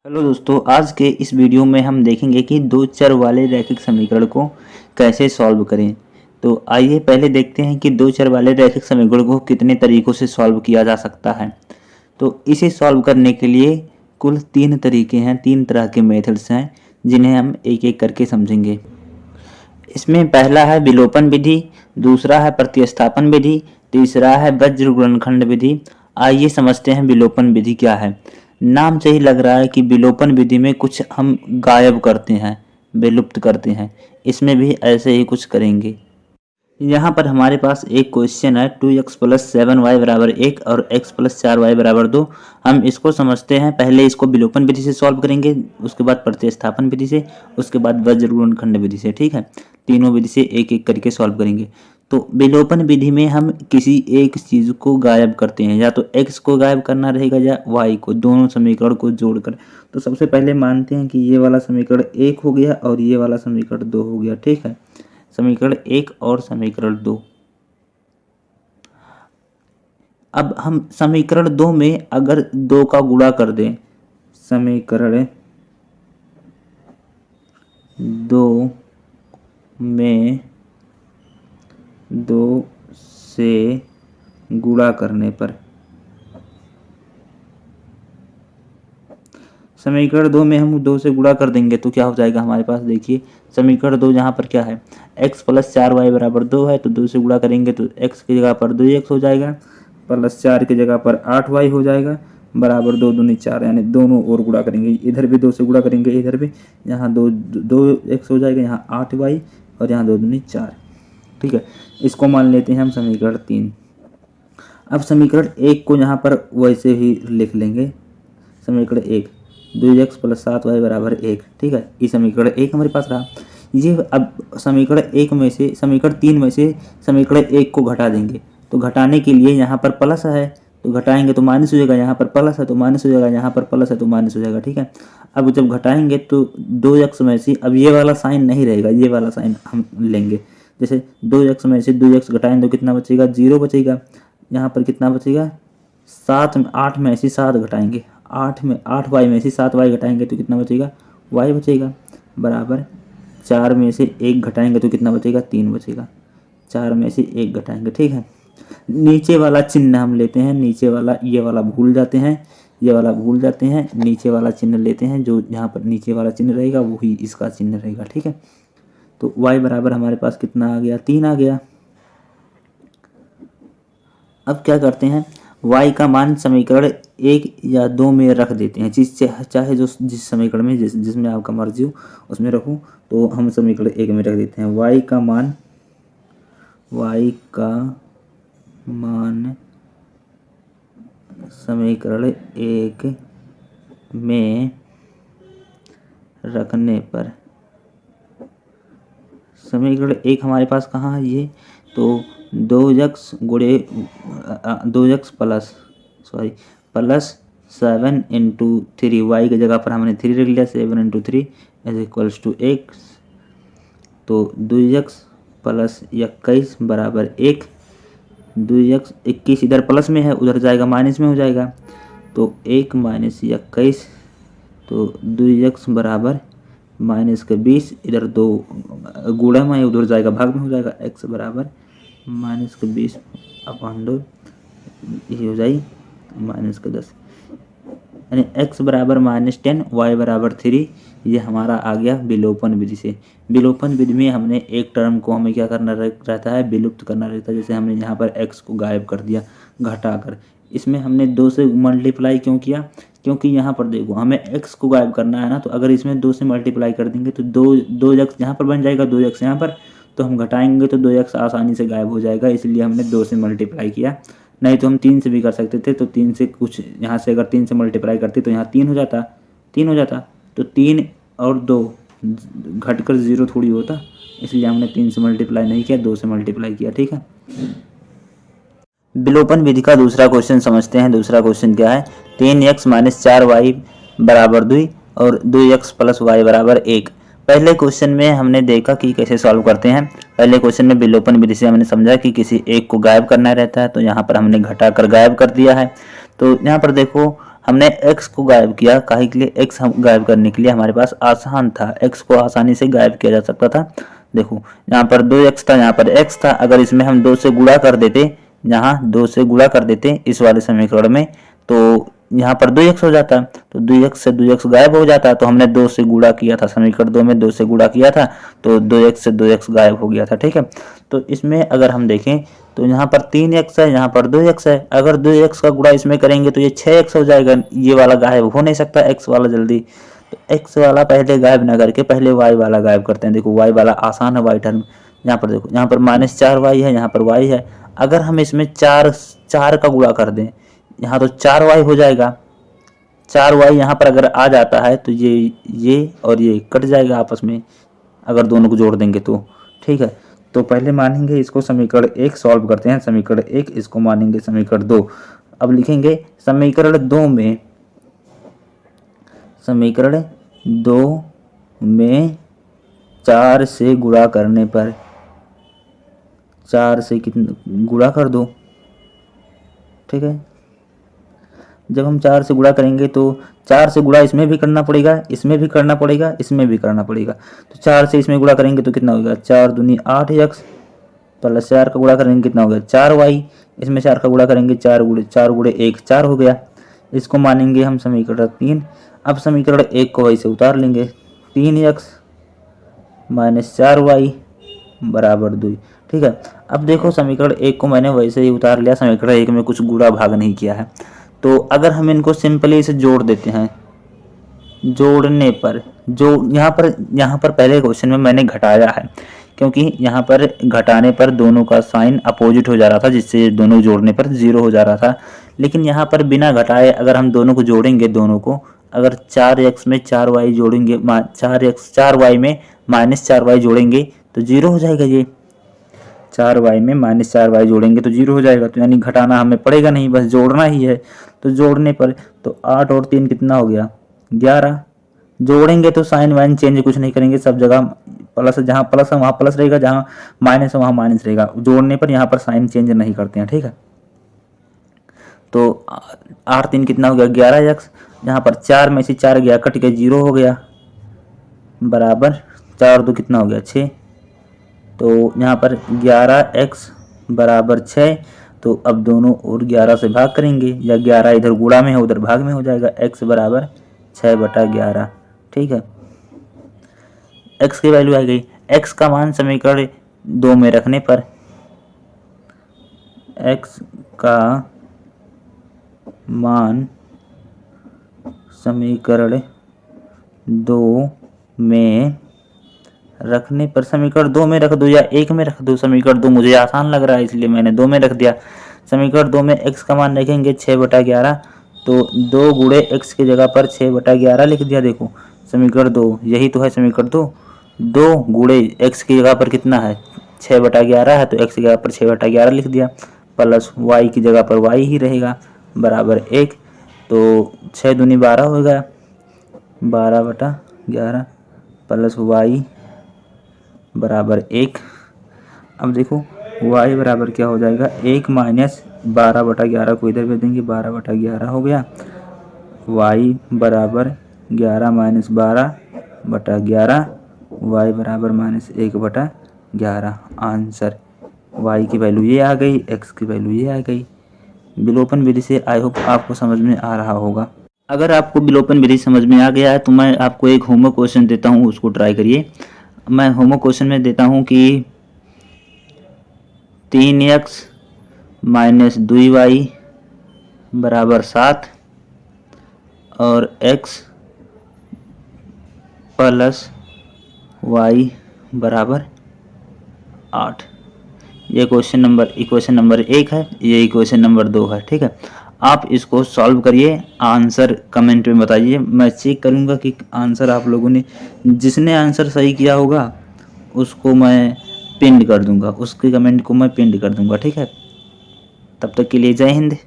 Hello दोस्तों, आज के इस वीडियो में हम देखेंगे कि दो चर वाले रैखिक समीकरण को कैसे सॉल्व करें। तो आइए पहले देखते हैं कि दो चर वाले रैखिक समीकरण को कितने तरीकों से सॉल्व किया जा सकता है। तो इसे सॉल्व करने के लिए कुल तीन तरीके हैं, तीन तरह के मेथड्स हैं जिन्हें हम एक एक करके समझेंगे। इसमें पहला है विलोपन विधि, दूसरा है प्रतिस्थापन विधि, तीसरा है वज्र गुणनखंड विधि। आइए समझते हैं विलोपन विधि क्या है। नाम से ही लग रहा है कि विलोपन विधि में कुछ हम गायब करते हैं, विलुप्त करते हैं। इसमें भी ऐसे ही कुछ करेंगे। यहाँ पर हमारे पास एक क्वेश्चन है 2x+7y बराबर 1 और x+4y बराबर 2। हम इसको समझते हैं। पहले इसको विलोपन विधि से सॉल्व करेंगे, उसके बाद प्रतिस्थापन विधि से, उसके बाद वज्र गुणनखंड विधि से। ठीक है, तीनों विधि से एक एक करके सॉल्व करेंगे। तो विलोपन विधि में हम किसी एक चीज़ को गायब करते हैं, या तो x को गायब करना रहेगा या y को, दोनों समीकरण को जोड़कर। तो सबसे पहले मानते हैं कि ये वाला समीकरण 1 हो गया और ये वाला समीकरण 2 हो गया। ठीक है, समीकरण 1 और समीकरण 2। अब हम समीकरण 2 में अगर 2 का गुणा कर दें, समीकरण 2 में 2 से गुणा करने पर, समीकरण 2 में हम 2 से गुणा कर देंगे तो क्या हो जाएगा हमारे पास। देखिए समीकरण 2 यहाँ पर क्या है, x+4y बराबर 2 है, तो 2 से गुणा करेंगे तो x की जगह पर 2x हो जाएगा, प्लस 4 की जगह पर 8y हो जाएगा, बराबर 2 दूनी 4, यानी दोनों ओर गुणा करेंगे। इधर भी 2 से गुणा करेंगे, इधर भी, यहाँ 2x हो जाएगा, यहाँ 8y और यहाँ 2 दूनी 4। ठीक है, इसको मान लेते हैं हम समीकरण 3। अब समीकरण 1 को यहाँ पर वैसे ही लिख लेंगे। समीकरण 1 2x+7y बराबर 1। ठीक है, ये समीकरण 1 हमारे पास रहा। ये अब समीकरण 1 में से, समीकरण 3 में से समीकरण 1 को घटा देंगे। तो घटाने के लिए यहाँ पर प्लस है तो घटाएंगे तो माइनस हो जाएगा, यहाँ पर प्लस है तो माइनस हो जाएगा, यहाँ पर प्लस है तो माइनस हो जाएगा। ठीक है, अब जब घटाएंगे तो 2x में से, अब ये वाला साइन नहीं रहेगा, ये वाला साइन हम लेंगे। जैसे 2x में से 2x घटाएंगे तो कितना बचेगा, 0 बचेगा। यहाँ पर कितना बचेगा, 8 में से 7 घटाएंगे, 8y में से 7y घटाएंगे तो कितना बचेगा, y बचेगा, बराबर 4 में से 1 घटाएंगे तो कितना बचेगा, 3 बचेगा। 4 में से 1 घटाएंगे। ठीक है, नीचे वाला चिन्ह हम लेते हैं, नीचे वाला, ये वाला भूल जाते हैं, ये वाला भूल जाते हैं, नीचे वाला चिन्ह लेते हैं। जो यहाँ पर नीचे वाला चिन्ह रहेगा वही इसका चिन्ह रहेगा। ठीक है, तो y बराबर हमारे पास कितना आ गया, 3 आ गया। अब क्या करते हैं, y का मान समीकरण 1 या 2 में रख देते हैं। चाहे जो जिस समीकरण में जिसमें आपका मर्जी हो उसमें रखो। तो हम समीकरण 1 में रख देते हैं। y का मान समीकरण 1 में रखने पर, समीकरण 1 हमारे पास कहाँ है ये, तो 2x प्लस 7 इंटू 3, वाई की जगह पर हमने 3 रख लिया, 7 into 3 is equals to x। तो 2x प्लस 21 बराबर 1। 2x 21 इधर प्लस में है, उधर जाएगा माइनस में हो जाएगा, तो 1 माइनस 21, तो 2x बराबर माइनस के 20, इधर 2 गुणा में उधर जाएगा भाग में हो जाएगा, x बराबर माइनस के 20 अपॉन 2, ये हो जाएगी माइनस के 10, यानी x बराबर -10, y बराबर 3। ये हमारा आ गया विलोपन विधि से। विलोपन विधि में हमने एक टर्म को हमें क्या करना रहता है, विलुप्त करना रहता है। जैसे हमने यहाँ पर x को गायब कर दिया घटाकर। इसमें हमने 2 से मल्टीप्लाई क्यों किया, क्योंकि यहाँ पर देखो हमें x को गायब करना है ना, तो अगर इसमें 2 से मल्टीप्लाई कर देंगे तो 2x यहाँ पर बन जाएगा, 2x यहाँ पर, तो हम घटाएंगे तो 2x आसानी से गायब हो जाएगा, इसलिए हमने 2 से मल्टीप्लाई किया। नहीं तो हम 3 से भी कर सकते थे, तो 3 से कुछ, यहाँ से अगर 3 से मल्टीप्लाई करते तो यहाँ 3 हो जाता, 3 हो जाता, तो 3 और 2 घटकर 0 थोड़ी होता, इसलिए हमने 3 से मल्टीप्लाई नहीं किया, 2 से मल्टीप्लाई किया। ठीक है, विलोपन विधि का दूसरा क्वेश्चन समझते हैं। दूसरा क्वेश्चन क्या है, 3x - 4y बराबर 2 और 2x + y बराबर 1। पहले क्वेश्चन में हमने देखा कि कैसे सॉल्व करते हैं। पहले क्वेश्चन में विलोपन विधि से हमने समझा कि किसी एक को गायब करना रहता है, तो यहाँ पर हमने घटाकर गायब कर दिया है। तो यहाँ पर देखो हमने x को गायब किया, काहे के लिए? x हम गायब करने के लिए हमारे पास आसान था, x को आसानी से गायब किया जा सकता था। देखो यहाँ पर 2x था, यहाँ पर x था, अगर इसमें हम 2 से गुणा कर देते, यहाँ 2 से गुणा कर देते इस वाले समीकरण में, तो यहाँ पर 2x हो जाता, तो 2x से 2x गायब हो जाता। तो हमने 2 से गुणा किया था, समीकरण 2 में 2 से गुणा किया था, तो 2x से 2x गायब हो गया था। ठीक है, तो इसमें अगर हम देखें तो यहाँ पर 3x है, यहाँ पर 2x है, अगर 2x का गुणा इसमें करेंगे तो ये 6x हो जाएगा। ये वाला गायब हो नहीं सकता, x वाला जल्दी, तो x वाला पहले गायब ना करके पहले y वाला गायब करते हैं। देखो y वाला आसान है, y टर्म यहाँ पर देखो, यहाँ पर -4y है, यहाँ पर y है। अगर हम इसमें 4 का गुणा कर दें, यहाँ तो 4y हो जाएगा, 4y यहाँ पर अगर आ जाता है तो ये और ये कट जाएगा आपस में, अगर दोनों को जोड़ देंगे तो। ठीक है, तो पहले मानेंगे इसको समीकरण 1, सॉल्व करते हैं समीकरण 1, इसको मानेंगे समीकरण 2। अब लिखेंगे समीकरण 2 में 4 से गुणा करने पर, 4 से कितना गुणा कर दो। ठीक है, जब हम 4 से गुणा करेंगे तो 4 से गुणा इसमें भी करना पड़ेगा, इसमें भी करना पड़ेगा, इसमें भी करना पड़ेगा। तो 4 से इसमें गुणा करेंगे तो कितना होगा, 4 दूनी 8x प्लस 4 का गुणा करेंगे कितना होगा, 4y, इसमें 4 का गुणा करेंगे 4 गुणे 1 4 हो गया। इसको मानेंगे हम समीकरण 3। अब समीकरण 1 को वैसे उतार लेंगे, 3x माइनस 4y बराबर 2। ठीक है, अब देखो समीकरण 1 को मैंने वैसे ही उतार लिया, समीकरण 1 में कुछ गुणा भाग नहीं किया है। तो अगर हम इनको सिंपली इसे जोड़ देते हैं, जोड़ने पर जो यहाँ पर पहले क्वेश्चन में मैंने घटाया है, क्योंकि यहाँ पर घटाने पर दोनों का साइन अपोजिट हो जा रहा था, जिससे दोनों जोड़ने पर 0 हो जा रहा था। लेकिन यहाँ पर बिना घटाए अगर हम दोनों को जोड़ेंगे, दोनों को अगर 4x में 4y जोड़ेंगे, 4y में -4y जोड़ेंगे तो 0 हो जाएगा। ये 4y में -4y जोड़ेंगे तो 0 हो जाएगा, तो यानी घटाना हमें पड़ेगा नहीं, बस जोड़ना ही है। तो जोड़ने पर तो 8 और 3 कितना हो गया, 11। जोड़ेंगे तो साइन वाइन चेंज कुछ नहीं करेंगे, सब जगह प्लस, जहाँ प्लस है वहाँ प्लस रहेगा, जहाँ माइनस है वहाँ माइनस रहेगा। जोड़ने पर यहाँ पर साइन चेंज नहीं करते हैं। ठीक है, तो 8 3 कितना हो गया, 11x, यहाँ पर 4 में से 4 गया, कट के 0 हो गया, बराबर 4 2 कितना हो गया, 6। तो यहाँ पर 11x बराबर 6। तो अब दोनों और 11 से भाग करेंगे, या 11 इधर गुणा में है उधर भाग में हो जाएगा, x बराबर 6/11। ठीक है, x की वैल्यू आ गई। x का मान समीकरण 2 में रखने पर, x का मान समीकरण 2 में रखने पर, समीकरण 2 में रख दो या 1 में रख दो, समीकरण 2 मुझे आसान लग रहा है इसलिए मैंने 2 में रख दिया। समीकरण 2 में x का मान रखेंगे 6/11, तो 2 गुणे x की जगह पर 6/11 लिख दिया। देखो समीकरण 2 यही तो है, समीकरण 2 गुणे x की जगह पर कितना है, 6/11 है, तो x की जगह पर 6/11 लिख दिया, प्लस y की जगह पर y ही रहेगा, बराबर 1। तो 6 दूनी 12 हो गया, 12/11 प्लस y बराबर 1। अब देखो y बराबर क्या हो जाएगा, 1 माइनस 12/11 को इधर भेज देंगे, 12/11 हो गया। y बराबर 11 माइनस 12/11, y बराबर -1/11। आंसर y की वैल्यू ये आ गई, x की वैल्यू ये आ गई। विलोपन विधि से आई होप आपको समझ में आ रहा होगा। अगर आपको विलोपन विधि समझ में आ गया है तो मैं आपको एक होमवर्क क्वेश्चन देता हूँ, उसको ट्राई करिए। मैं होमवर्क क्वेश्चन में देता हूँ कि 3x माइनस 2y बराबर 7 और x प्लस y बराबर 8। ये इक्वेशन नंबर 1 है, ये इक्वेशन नंबर 2 है। ठीक है, आप इसको सॉल्व करिए, आंसर कमेंट में बताइए। मैं चेक करूँगा कि आंसर आप लोगों ने, जिसने आंसर सही किया होगा उसको मैं पिन कर दूँगा, उसके कमेंट को मैं पिन कर दूँगा। ठीक है, तब तक के लिए जय हिंद।